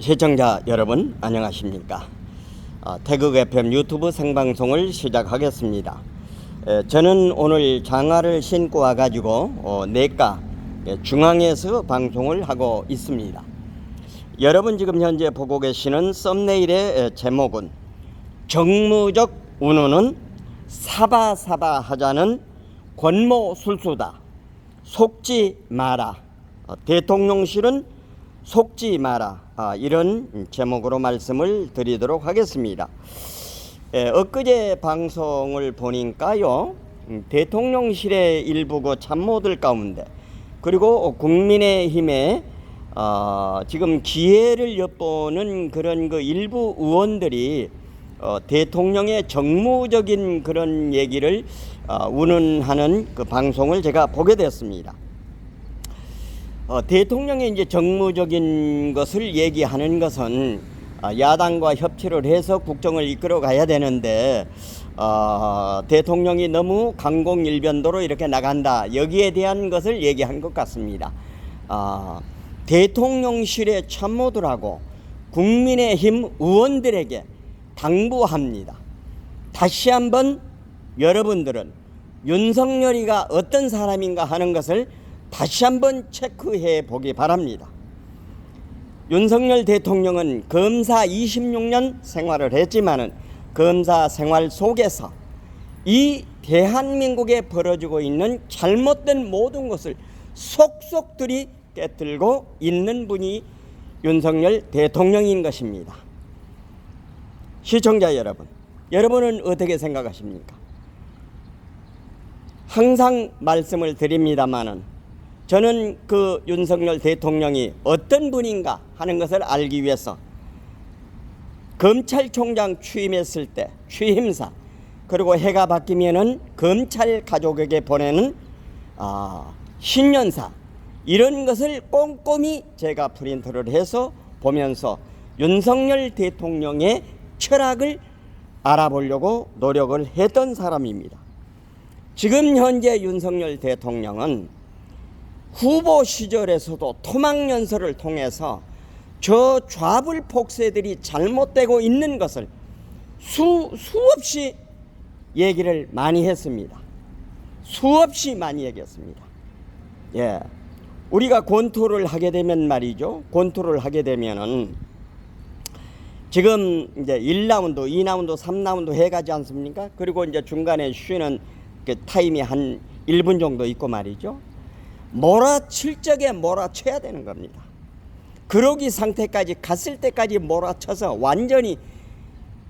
시청자 여러분 안녕하십니까. 태극 FM 유튜브 생방송을 시작하겠습니다. 저는 오늘 장화를 신고 와가지고 내과 중앙에서 방송을 하고 있습니다. 여러분 지금 현재 보고 계시는 썸네일의 제목은 정무적 운운은 사바사바 하자는 권모술수다. 속지 마라. 대통령실은 속지 마라. 이런 제목으로 말씀을 드리도록 하겠습니다. 엊그제 방송을 보니까요, 대통령실의 일부 참모들 가운데 그리고 국민의힘에 지금 기회를 엿보는 그런 일부 의원들이 대통령의 정무적인 그런 얘기를 운운하는 그 방송을 제가 보게 됐습니다. 대통령의 이제 정무적인 것을 얘기하는 것은 야당과 협치를 해서 국정을 이끌어 가야 되는데 대통령이 너무 강공일변도로 이렇게 나간다, 여기에 대한 것을 얘기한 것 같습니다. 대통령실의 참모들하고 국민의힘 의원들에게 당부합니다. 다시 한번 여러분들은 윤석열이가 어떤 사람인가 하는 것을 다시 한번 체크해 보기 바랍니다. 윤석열 대통령은 검사 26년 생활을 했지만은 검사 생활 속에서 이 대한민국에 벌어지고 있는 잘못된 모든 것을 속속들이 깨뜨리고 있는 분이 윤석열 대통령인 것입니다. 시청자 여러분, 여러분은 어떻게 생각하십니까? 항상 말씀을 드립니다마는 저는 그 윤석열 대통령이 어떤 분인가 하는 것을 알기 위해서 검찰총장 취임했을 때 취임사, 그리고 해가 바뀌면은 검찰 가족에게 보내는 신년사, 이런 것을 꼼꼼히 제가 프린트를 해서 보면서 윤석열 대통령의 철학을 알아보려고 노력을 했던 사람입니다. 지금 현재 윤석열 대통령은 후보 시절에서도 토막연설을 통해서 저 좌불 폭세들이 잘못되고 있는 것을 수없이 얘기를 많이 했습니다. 수없이 많이 얘기했습니다. 예, 우리가 권투를 하게 되면 말이죠. 권투를 하게 되면은 지금 이제 1라운드, 2라운드, 3라운드 해가지 않습니까? 그리고 이제 중간에 쉬는 그 타임이 한 1분 정도 있고 말이죠. 몰아칠 적에 몰아쳐야 되는 겁니다. 그러기 상태까지 갔을 때까지 몰아쳐서 완전히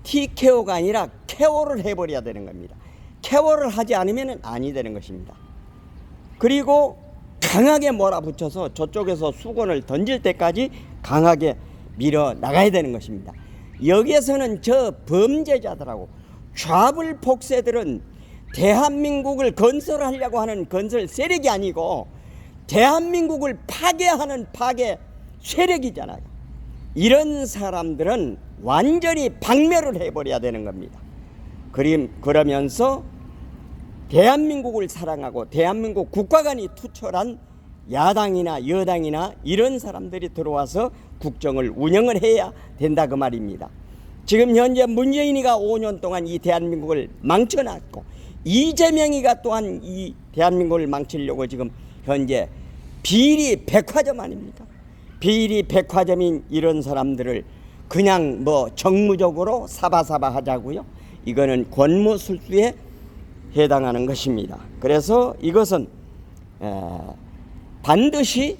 TKO가 아니라 KO를 해버려야 되는 겁니다. KO를 하지 않으면 아니 되는 것입니다. 그리고 강하게 몰아붙여서 저쪽에서 수건을 던질 때까지 강하게 밀어 나가야 되는 것입니다. 여기에서는 저 범죄자들하고 좌불 폭세들은 대한민국을 건설하려고 하는 건설 세력이 아니고 대한민국을 파괴하는 파괴 세력이잖아요. 이런 사람들은 완전히 박멸을 해버려야 되는 겁니다. 그러면서 대한민국을 사랑하고 대한민국 국가관이 투철한 야당이나 여당이나 이런 사람들이 들어와서 국정을 운영을 해야 된다 그 말입니다. 지금 현재 문재인이가 5년 동안 이 대한민국을 망쳐놨고 이재명이가 또한 이 대한민국을 망치려고 지금 현재 비리 백화점 아닙니까? 비리 백화점인 이런 사람들을 그냥 정무적으로 사바사바 하자고요? 이거는 권모술수에 해당하는 것입니다. 그래서 이것은 반드시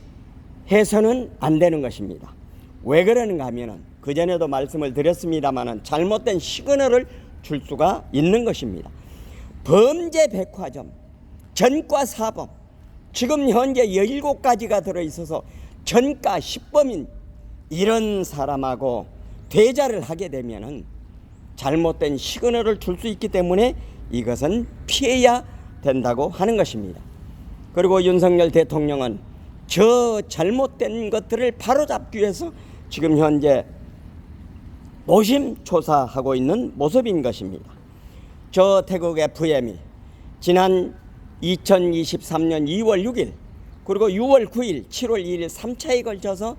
해서는 안 되는 것입니다. 왜 그러는가 하면은 그전에도 말씀을 드렸습니다마는 잘못된 시그널을 줄 수가 있는 것입니다. 범죄 백화점, 전과 사범, 지금 현재 17가지가 들어있어서 전과 10범인 이런 사람하고 대자를 하게 되면은 잘못된 시그널을 줄 수 있기 때문에 이것은 피해야 된다고 하는 것입니다. 그리고 윤석열 대통령은 저 잘못된 것들을 바로잡기 위해서 지금 현재 노심초사하고 있는 모습인 것입니다. 저 태극 FM이 지난 2023년 2월 6일 그리고 6월 9일, 7월 2일 3차에 걸쳐서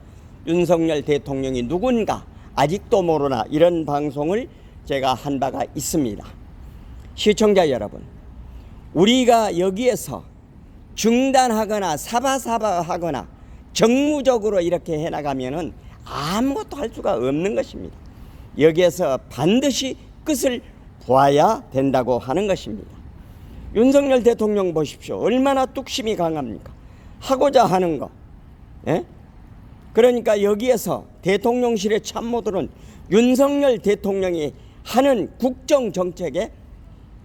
윤석열 대통령이 누군가 아직도 모르나 이런 방송을 제가 한 바가 있습니다. 시청자 여러분, 우리가 여기에서 중단하거나 사바사바하거나 정무적으로 이렇게 해나가면은 아무것도 할 수가 없는 것입니다. 여기에서 반드시 끝을 보아야 된다고 하는 것입니다. 윤석열 대통령 보십시오. 얼마나 뚝심이 강합니까? 하고자 하는 거. 예? 그러니까 여기에서 대통령실의 참모들은 윤석열 대통령이 하는 국정정책에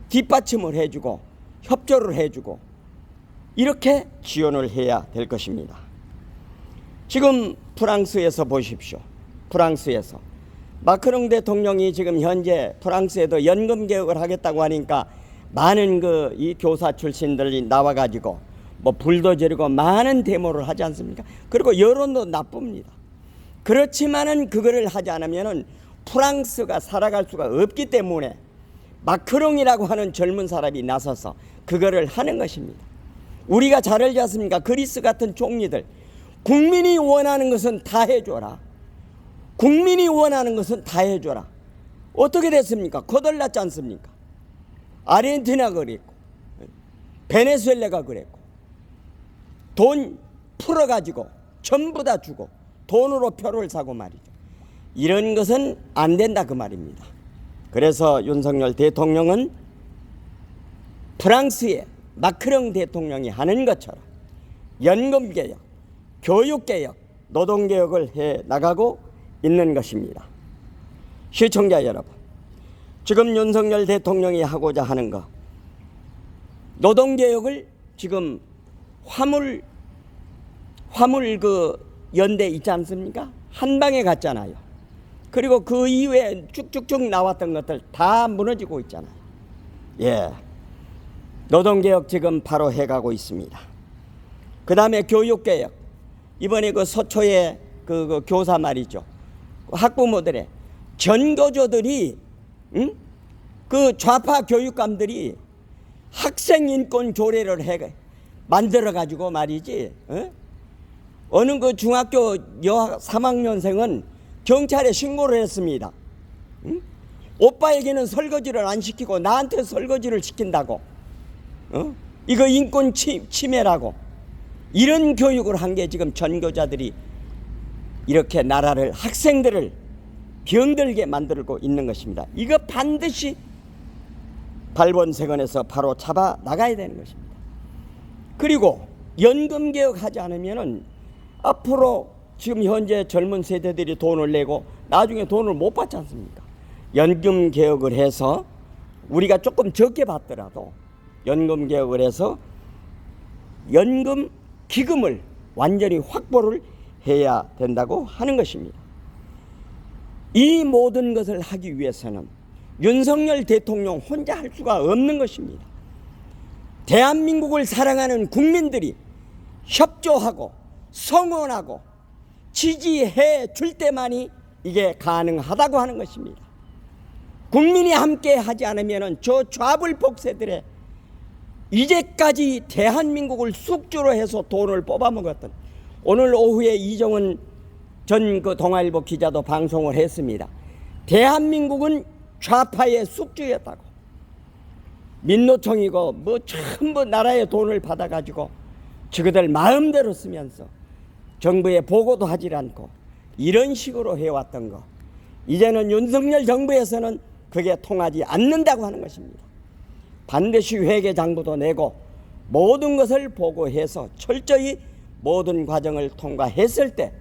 뒷받침을 해주고 협조를 해주고 이렇게 지원을 해야 될 것입니다. 지금 프랑스에서 보십시오. 프랑스에서 마크롱 대통령이 지금 현재 프랑스에도 연금 개혁을 하겠다고 하니까 많은 이 교사 출신들이 나와가지고 뭐 불도 지르고 많은 데모를 하지 않습니까? 그리고 여론도 나쁩니다. 그렇지만은 그거를 하지 않으면은 프랑스가 살아갈 수가 없기 때문에 마크롱이라고 하는 젊은 사람이 나서서 그거를 하는 것입니다. 우리가 잘 알지 않습니까? 그리스 같은 총리들, 국민이 원하는 것은 다 해줘라. 국민이 원하는 것은 다 해줘라. 어떻게 됐습니까? 거덜났지 않습니까? 아르헨티나가 그랬고 베네수엘라가 그랬고 돈 풀어가지고 전부 다 주고 돈으로 표를 사고 말이죠. 이런 것은 안 된다 그 말입니다. 그래서 윤석열 대통령은 프랑스의 마크롱 대통령이 하는 것처럼 연금개혁, 교육개혁, 노동개혁을 해 나가고 있는 것입니다. 시청자 여러분, 지금 윤석열 대통령이 하고자 하는 거 노동개혁을 지금 화물 연대 있지 않습니까? 한 방에 갔잖아요. 그리고 그 이후에 쭉쭉쭉 나왔던 것들 다 무너지고 있잖아요. 예, 노동개혁 지금 바로 해가고 있습니다. 그 다음에 교육개혁, 이번에 그 서초의 그 교사 말이죠. 학부모들의 전교조들이 그 좌파 교육감들이 학생인권 조례를 만들어 가지고 말이지. 어느 그 중학교 여학 3학년생은 경찰에 신고를 했습니다. 오빠에게는 설거지를 안 시키고 나한테 설거지를 시킨다고. 이거 인권 침해라고. 이런 교육을 한 게 지금 전교자들이 이렇게 나라를, 학생들을 병들게 만들고 있는 것입니다. 이거 반드시 발본색원에서 바로 잡아 나가야 되는 것입니다. 그리고 연금개혁 하지 않으면은 앞으로 지금 현재 젊은 세대들이 돈을 내고 나중에 돈을 못 받지 않습니까? 연금개혁을 해서 우리가 조금 적게 받더라도 연금개혁을 해서 연금 기금을 완전히 확보를 해야 된다고 하는 것입니다. 이 모든 것을 하기 위해서는 윤석열 대통령 혼자 할 수가 없는 것입니다. 대한민국을 사랑하는 국민들이 협조하고 성원하고 지지해 줄 때만이 이게 가능하다고 하는 것입니다. 국민이 함께 하지 않으면 저 좌불복세들의 이제까지 대한민국을 숙주로 해서 돈을 뽑아먹었던, 오늘 오후에 이정은 전 그 동아일보 기자도 방송을 했습니다. 대한민국은 좌파의 숙주였다고. 민노총이고 뭐 전부 나라의 돈을 받아가지고 저그들 마음대로 쓰면서 정부에 보고도 하질 않고 이런 식으로 해왔던 거, 이제는 윤석열 정부에서는 그게 통하지 않는다고 하는 것입니다. 반드시 회계장부도 내고 모든 것을 보고해서 철저히 모든 과정을 통과했을 때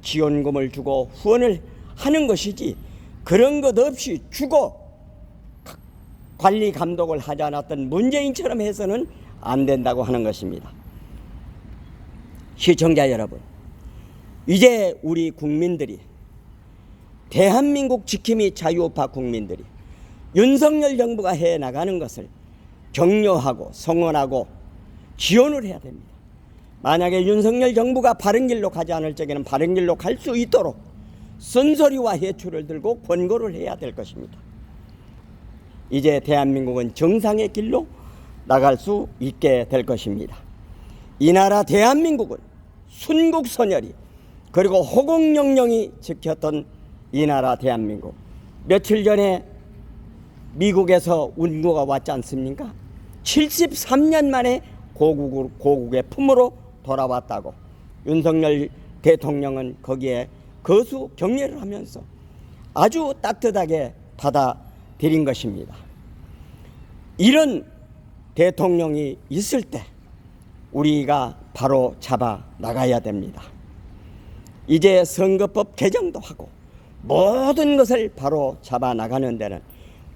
지원금을 주고 후원을 하는 것이지, 그런 것 없이 주고 관리 감독을 하지 않았던 문재인처럼 해서는 안 된다고 하는 것입니다. 시청자 여러분, 이제 우리 국민들이, 대한민국 지킴이 자유우파 국민들이 윤석열 정부가 해나가는 것을 격려하고 성원하고 지원을 해야 됩니다. 만약에 윤석열 정부가 바른 길로 가지 않을 적에는 바른 길로 갈 수 있도록 쓴소리와 해초를 들고 권고를 해야 될 것입니다. 이제 대한민국은 정상의 길로 나갈 수 있게 될 것입니다. 이 나라 대한민국은 순국선열이 그리고 호국영령이 지켰던 이 나라 대한민국, 며칠 전에 미국에서 운구가 왔지 않습니까? 73년 만에 고국의 품으로 돌아왔다고 윤석열 대통령은 거기에 거수 격려를 하면서 아주 따뜻하게 받아들인 것입니다. 이런 대통령이 있을 때 우리가 바로 잡아 나가야 됩니다. 이제 선거법 개정도 하고 모든 것을 바로 잡아 나가는 데는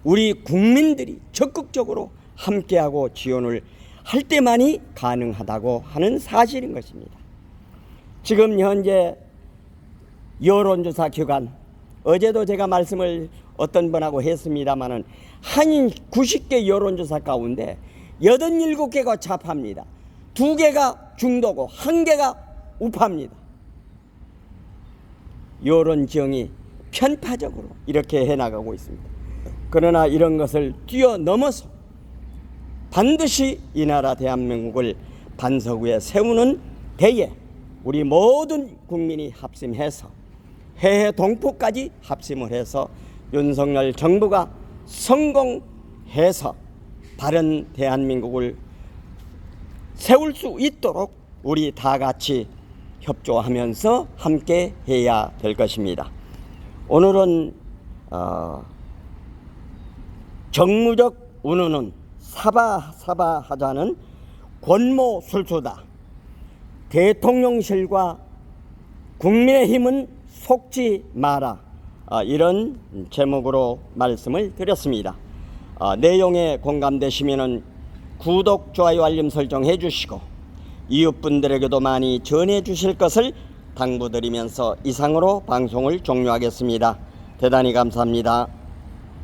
우리 국민들이 적극적으로 함께하고 지원을 할 때만이 가능하다고 하는 사실인 것입니다. 지금 현재 여론조사 기관, 어제도 제가 말씀을 어떤 분하고 했습니다마는 한 90개 여론조사 가운데 87개가 좌파입니다. 2개가 중도고 1개가 우파입니다. 여론 지형이 편파적으로 이렇게 해나가고 있습니다. 그러나 이런 것을 뛰어넘어서 반드시 이 나라 대한민국을 반석 위에 세우는 데에 우리 모든 국민이 합심해서 해해 동포까지 합심을 해서 윤석열 정부가 성공해서 바른 대한민국을 세울 수 있도록 우리 다 같이 협조하면서 함께 해야 될 것입니다. 오늘은 정무적 운운은 사바하자는 권모술수다. 대통령실과 국민의힘은 속지 마라. 이런 제목으로 말씀을 드렸습니다. 내용에 공감되시면 구독, 좋아요, 알림 설정해 주시고 이웃분들에게도 많이 전해 주실 것을 당부드리면서 이상으로 방송을 종료하겠습니다. 대단히 감사합니다.